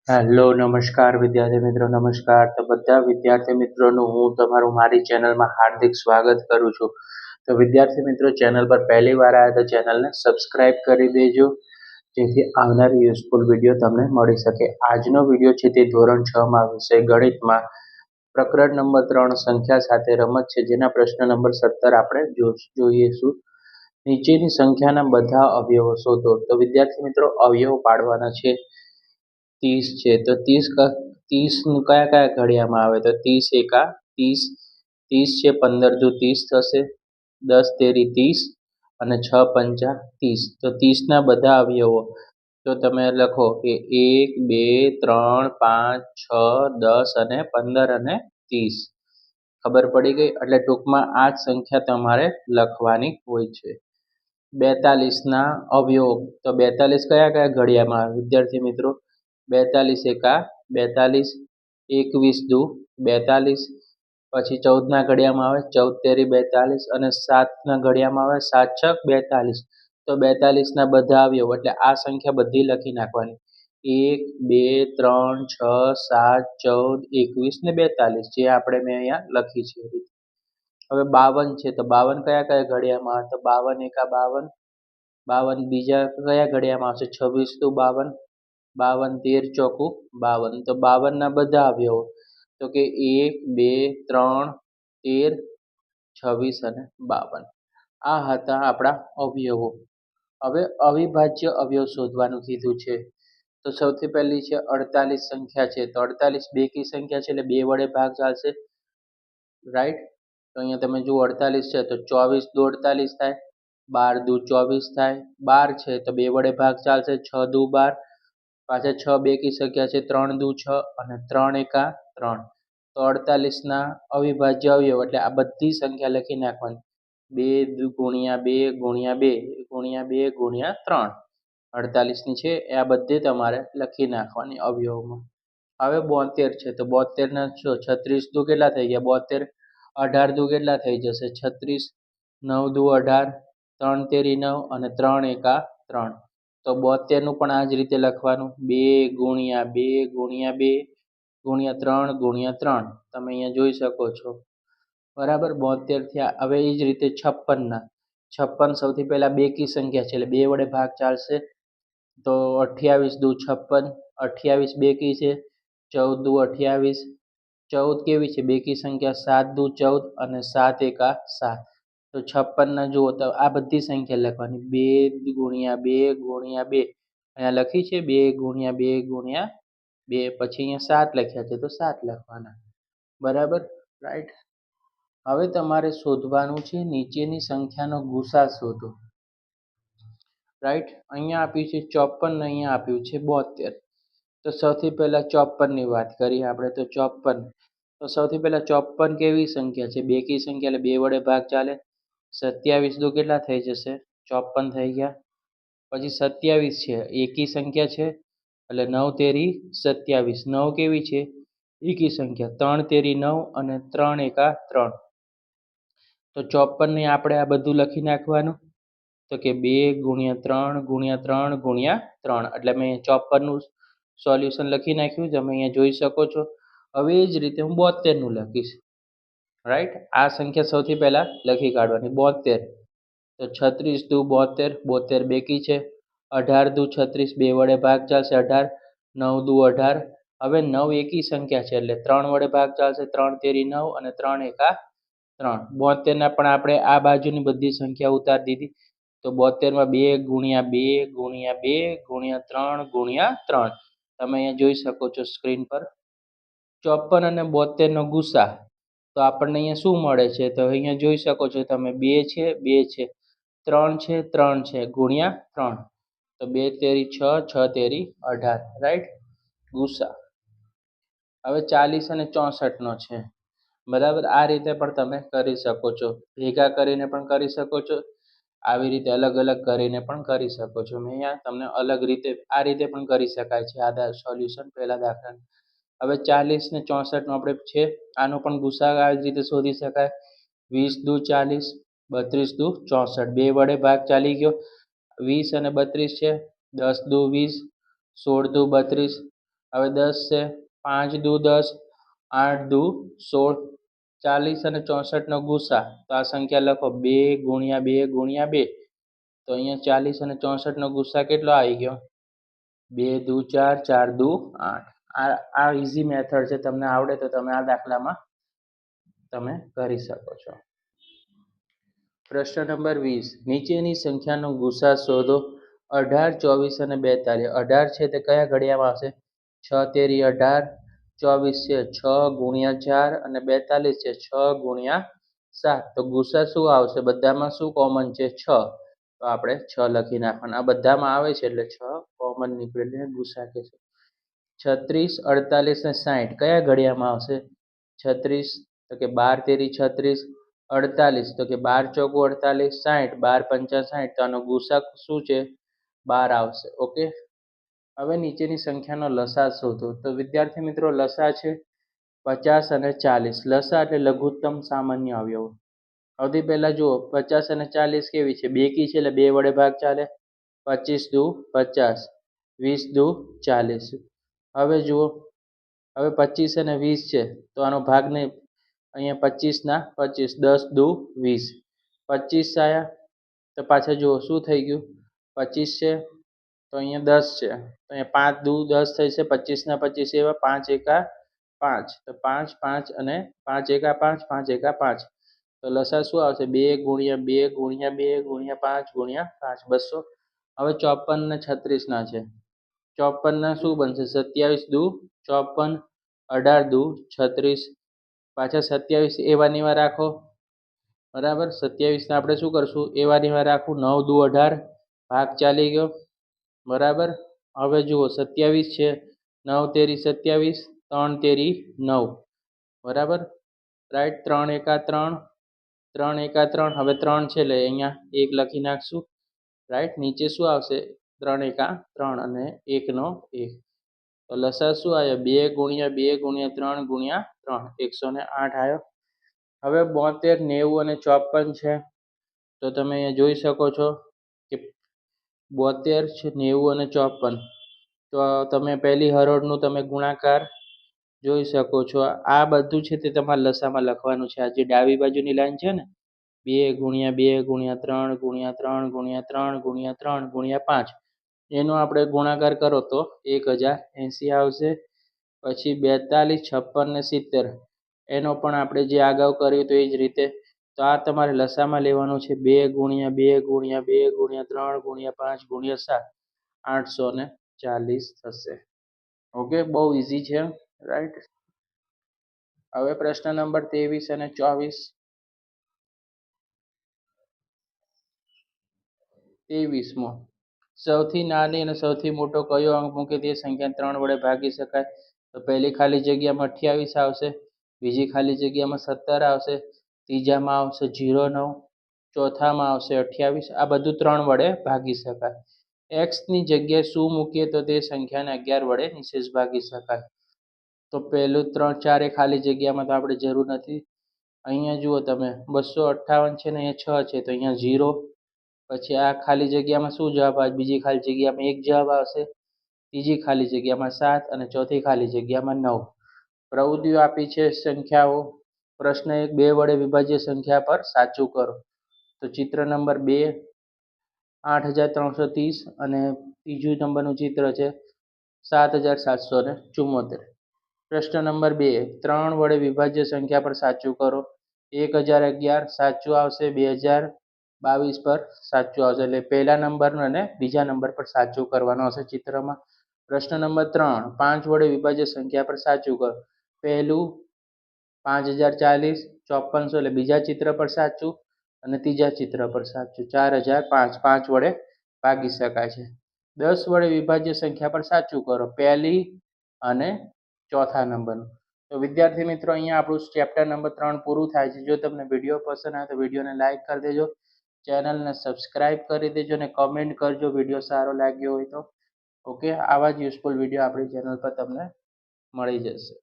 Hello નમસ્કાર વિદ્યાર્થી મિત્રો નમસ્કાર. તો બધા વિદ્યાર્થી મિત્રોનું હું તમારું મારી ચેનલમાં હાર્દિક સ્વાગત કરું છું. તો વિદ્યાર્થી મિત્રો ચેનલ પર પહેલી વાર આવ્યા તો ચેનલને સબસ્ક્રાઇબ કરી દેજો, જેથી આવનારી યુઝફુલ વિડીયો તમને મળી શકે. આજનો વિડીયો છે તે ધોરણ 6 માં વિષય ગણિતમાં પ્રકરણ નંબર 3 સંખ્યા સાથે રમત છે, જેના પ્રશ્ન નંબર 17 આપણે જોઈશું. નીચેની સંખ્યાના બધા અવયવો શોધો. તો વિદ્યાર્થી મિત્રો અવયવો પાડવાના છે. 30 છે તો 30 કયા કયા ઘડિયામાં આવે? તો 30 એકા 30, 30 છે 15 દુ 30 થશે, 10 તેરી 30 અને 6 પંચા 30. તો 30 ના બધા અવયવો તો તમે લખો કે 1 2 3 5 6 10 અને 15 અને 30. ખબર પડી ગઈ? એટલે ટૂંકમાં આ જ સંખ્યા તમારે લખવાની હોય છે. 42 ના અવયવો તો 42 કયા કયા ઘડિયામાં આવે વિદ્યાર્થી મિત્રો? 42 એકા 42, 21 દુ 42, પછી 14 ના ઘડિયામાં આવે 14 તેરી 42 અને 7 ના ઘડિયામાં આવે 7 છક 42. તો 42 ના બધા અવયવો એટલે આ સંખ્યા બધી લખી નાખવાની. 1 2 3 6 7 14 21 ને 42, જે આપણે મેં અહીંયા લખી છે. હવે 52 છે તો 52 કયા કયા ઘડિયામાં આવે? તો 52 એકા 52, 52 બીજા કયા ઘડિયામાં આવશે? 26 દુ 52, 52 13 ચોકું 52. તો 52 ના બધા અવયવો તો કે 1 2 3 13 26 અને 52. આ હતા આપણા અવયવો. હવે અવિભાજ્ય અવયવ શોધવાનું કીધું છે. તો સૌથી પહેલી છે 48 સંખ્યા છે. તો 48 બેકી સંખ્યા છે એટલે 2 વડે ભાગ ચાલશે, રાઈટ? તો અહીંયા તમે જુઓ 48 છે તો 24 દુ 48 થાય, 12 દુ 24 થાય, 12 છે તો 2 વડે ભાગ ચાલશે, 6 દુ 12, પાછા 6 બેકી સંખ્યા છે, 3 દુ 6 અને 3 એકા 3. તો 48 ના અવિભાજ્ય અવયવ એટલે આ બધી સંખ્યા લખી નાખવાની. 2 ગુણ્યા 2 ગુણ્યા 2 ગુણ્યા 2 ગુણ્યા 3. 48 ની છે એ આ બધી તમારે લખી નાખવાની અવયવમાં. હવે 72 છે તો 72 ના 36 દુ કેટલા થઈ ગયા? 72, 18 દુ કેટલા થઈ જશે? 36, 9 દુ 18, 3 તેરી 9 અને 3 એકા 3. તો 72 નું પણ આ જ રીતે લખવાનું. 2 ગુણ્યા 2 ગુણ્યા 2 ગુણ્યા 3 ગુણ્યા 3. તમે અહીંયા જોઈ શકો છો, બરાબર? 72 થયા. હવે એ જ રીતે 56 ના 56 સૌથી પહેલા બેકી સંખ્યા છે એટલે 2 વડે ભાગ ચાલશે. તો 28 દુ 56, 28 બેકી છે, 14 દુ 28, 14 કેવી છે? બેકી સંખ્યા, 7 દુ 14 અને 7 એકા 7. તો 56 ના જુઓ તો આ બધી સંખ્યા લખવાની. 2 ગુણ્યા 2 ગુણ્યા 2 અહીંયા લખી છે, 2 ગુણ્યા 2 ગુણ્યા 2, પછી અહીંયા 7 લખ્યા છે તો 7 લખવાના, બરાબર? રાઈટ. હવે તમારે શોધવાનું છે નીચેની સંખ્યાનો ગુસા શોધો, રાઈટ? અહીંયા આપ્યું છે 54 ને અહીંયા આપ્યું છે 72. તો સૌથી પહેલા 54 ની વાત કરીએ આપણે. તો 54, તો સૌથી પહેલા 54 કેવી સંખ્યા છે? બેકી સંખ્યા એટલે 2 વડે ભાગ ચાલે. 27 દુ કેટલા થઈ જશે? 54 થઈ ગયા. પછી 27 છે એકી સંખ્યા છે એટલે 9 તેરી 27. 9 કેવી છે? એકી સંખ્યા, 3 તેરી 9 અને 3 એકા 3. તો 54 ને આપણે આ બધું લખી નાખવાનું. તો કે 2 ગુણ્યા 3 ગુણ્યા 3 ગુણ્યા 3. એટલે મેં 54 નું સોલ્યુશન લખી નાખ્યું, તમે અહીંયા જોઈ શકો છો. હવે એ જ રીતે હું 72 નું લખીશ, રાઈટ? આ સંખ્યા સૌથી પહેલા લખી કાઢવાની 72. તો 36 દુ 72, 72 બેકી છે, 18 દુ 36, 2 વડે ભાગ ચાલશે 18, 9 દુ 18. હવે 9 એકી સંખ્યા છે એટલે 3 વડે ભાગ ચાલશે, 3 તેરી 9 અને 3 એકા 3. 72 ના પણ આપણે આ બાજુની બધી સંખ્યા ઉતારી દીધી. તો 72 માં 2 ગુણ્યા 2 ગુણ્યા 2 ગુણ્યા 3 ગુણ્યા 3. તમે અહીંયા જોઈ શકો છો સ્ક્રીન પર. 54 અને 72 નો ગુસા તો આપણને અહીંયા શું મળે છે? તો અહીંયા જોઈ શકો છો તમે, 2 છે 2 છે, 3 છે 3 છે, ગુણ્યા 3. તો 2 તેરી 6, 6 તેરી 18, રાઈટ? ગુસા. હવે 40 અને 64 નો છે, બરાબર? આ રીતે પણ તમે કરી શકો છો, ભેગા કરીને પણ કરી શકો છો, આવી રીતે અલગ અલગ કરીને પણ કરી શકો છો. મેં અહીંયા તમને અલગ રીતે આ રીતે પણ કરી શકાય છે આ સોલ્યુશન પહેલા દાખલા. હવે 40 ને 64 નો આપણે છે, આનો પણ ગુસા આ રીતે શોધી શકાય. 20 દુ 40, 32 દુ 64, 2 વડે ભાગ ચાલી ગયો. 20 અને 32 છે, 10 દુ 20, 16 દુ 32, હવે 10 છે, 5 દુ 10, 8 દુ 16, 40 અને 64નો ગુસા. તો આ સંખ્યા લખો 2 ગુણ્યા 2 ગુણ્યા 2. તો અહીંયા 40 અને 64નો ગુસા કેટલો આવી ગયો? 2 દુ 4, 4 દુ 8. આ ઇઝી મેથડ છે, તમને આવડે તો તમે આ દાખલામાં તમે કરી શકો છો. પ્રશ્ન નંબર 20. નીચેની સંખ્યાનો ગુસા શોધો. 18, 24 અને 42. 18 છે તે કયા ઘડિયામાં આવશે? 6 તેરી 18, 24 છે 6 ગુણ્યા 4 અને 42 છે 6 ગુણ્યા 7. તો ગુસા શું આવશે? બધામાં શું કોમન છે? 6. તો આપણે 6 લખી નાખવાના. આ બધામાં આવે છે એટલે 6 કોમન નીકળે, ગુસા કે છે. 36, 48 ને 60 કયા ઘડિયામાં આવશે? 36 તો કે 12 તેરી 36, 48 તો કે 12 ચોકુ 48, 60 12 પંચા 60. તો આનો ગુસા શું છે? 12 આવશે. ઓકે. હવે નીચેની સંખ્યાનો લસા શોધો. તો વિદ્યાર્થી મિત્રો, લસા છે 50 અને 40. લસા એટલે લઘુત્તમ સામાન્ય અવયવ. સૌથી પહેલા જુઓ, 50 અને 40 કેવી છે? બેકી છે એટલે 2 વડે ભાગ ચાલે. 25 દુ 50, 20 દુ 40. હવે જુઓ, હવે 25 અને 20 છે તો આનો ભાગ નહીં. અહીંયા 25 ના 25, 10 દુ 20. 25 આયા તો પાછા જુઓ શું થઈ ગયું? 25 છે તો અહીંયા 10 છે તો અહીંયા 5 દુ 10 થઈ છે. 25 ના 25 એવા 5 એકા 5. તો 5 5 અને 5 એકા 5, 5 એકા 5. તો લસા શું આવશે? 2 ગુણ્યા 2 ગુણ્યા 2 ગુણ્યા 5 ગુણ્યા 5, 200. હવે 54 ને 36 ના છે. 54 ના શું બનશે? 27 દુ 54, 18 દુ 36. પાછા 27 એવા ને એવા રાખો, બરાબર. 27 ને આપણે શું કરશું? એવા ને એવા રાખવું. 9 દુ 18, ભાગ ચાલી ગયો, બરાબર. હવે જુઓ 27 છે, 9 તેરી 27, 3 તેરી 9, બરાબર. રાઈટ. 3 એકા 3, 3 એકા 3. હવે 3 છે એટલે અહીંયા 1 લખી નાખશું, રાઈટ. નીચે શું આવશે? 3 એકા 3 અને 1 નો 1. તો લસા શું આવ્યો? 2 ગુણ્યા 2 ગુણ્યા 3 ગુણ્યા 3, 108 આવ્યો. હવે 72, 90 અને 54 છે. તો તમે અહીંયા જોઈ શકો છો કે 72 છે, 90 અને 54. તો તમે પહેલી હરોળનું તમે ગુણાકાર જોઈ શકો છો. આ બધું છે તે તમારે લસામાં લખવાનું છે. આ જે ડાબી બાજુની લાઈન છે ને, 2 ગુણ્યા 2 ગુણ્યા 3 ગુણ્યા 3 ગુણ્યા 3 ગુણ્યા 3 ગુણ્યા 5, એનો આપણે ગુણાકાર કરો તો 1080 આવશે. પછી 42, 56 ને 70, એનો પણ આપણે જે અગાઉ કર્યું તો એ જ રીતે. તો આ તમારે લસામાં લેવાનું છે. 2 ગુણ્યા 2 ગુણ્યા 2 ગુણ્યા 3 ગુણ્યા 5 ગુણ્યા 7, 840 થશે. ઓકે, બહુ ઇઝી છે, રાઈટ. હવે પ્રશ્ન નંબર 23 અને 24. 23મો. સૌથી નાની અને સૌથી મોટો કયો અંક મૂકે તે સંખ્યા 3 વડે ભાગી શકાય? તો પહેલી ખાલી જગ્યામાં 28 આવશે, બીજી ખાલી જગ્યામાં 17 આવશે, ત્રીજામાં આવશે 09, ચોથામાં આવશે 28. આ બધું 3 વડે ભાગી શકાય. એક્સની જગ્યાએ શું મૂકીએ તો તે સંખ્યાને 11 વડે નિશેષ ભાગી શકાય? તો પહેલું 3 4 એ ખાલી જગ્યામાં તો આપણે જરૂર નથી. અહીંયા જુઓ તમે, 258 છે ને અહીંયા 6 છે તો અહીંયા 0. પછી આ ખાલી જગ્યામાં શું જવાબ આવે? બીજી ખાલી જગ્યામાં 1 જવાબ આવશે, ત્રીજી ખાલી જગ્યામાં 7 અને ચોથી ખાલી જગ્યામાં 9. પ્રવૃત્તિઓ આપી છે સંખ્યાઓ. પ્રશ્ન 1, 2 વડે વિભાજ્ય સંખ્યા પર સાચું કરો. તો ચિત્ર નંબર 2 8330 અને ત્રીજું નંબરનું ચિત્ર છે 7774. પ્રશ્ન નંબર 2, 3 વડે વિભાજ્ય સંખ્યા પર સાચું કરો. 1011 સાચું આવશે, 2022 પર સાચું આવશે. એટલે પહેલા નંબર અને બીજા નંબર પર સાચું કરવાનું હશે ચિત્રમાં. પ્રશ્ન નંબર 3, 5 વડે વિભાજ્ય સંખ્યા પર સાચું કરો. પહેલું 5040, 5400 એટલે બીજા ચિત્ર પર સાચું અને ત્રીજા ચિત્ર પર સાચું. 4005 5 વડે ભાગી શકાય છે. 10 વડે વિભાજ્ય સંખ્યા પર સાચું કરો, પહેલી અને ચોથા નંબરનું. તો વિદ્યાર્થી મિત્રો, અહીંયા આપણું ચેપ્ટર નંબર 3 પૂરું થાય છે. જો તમને વિડીયો પસંદ આવે તો વિડીયોને લાઇક કરી દેજો, ચેનલને સબસ્ક્રાઇબ કરી દેજો અને કમેન્ટ કરજો વિડીયો સારો લાગ્યો હોય તો. ઓકે, આવા જ યુઝફુલ વિડીયો આપણી ચેનલ પર તમને મળી જશે.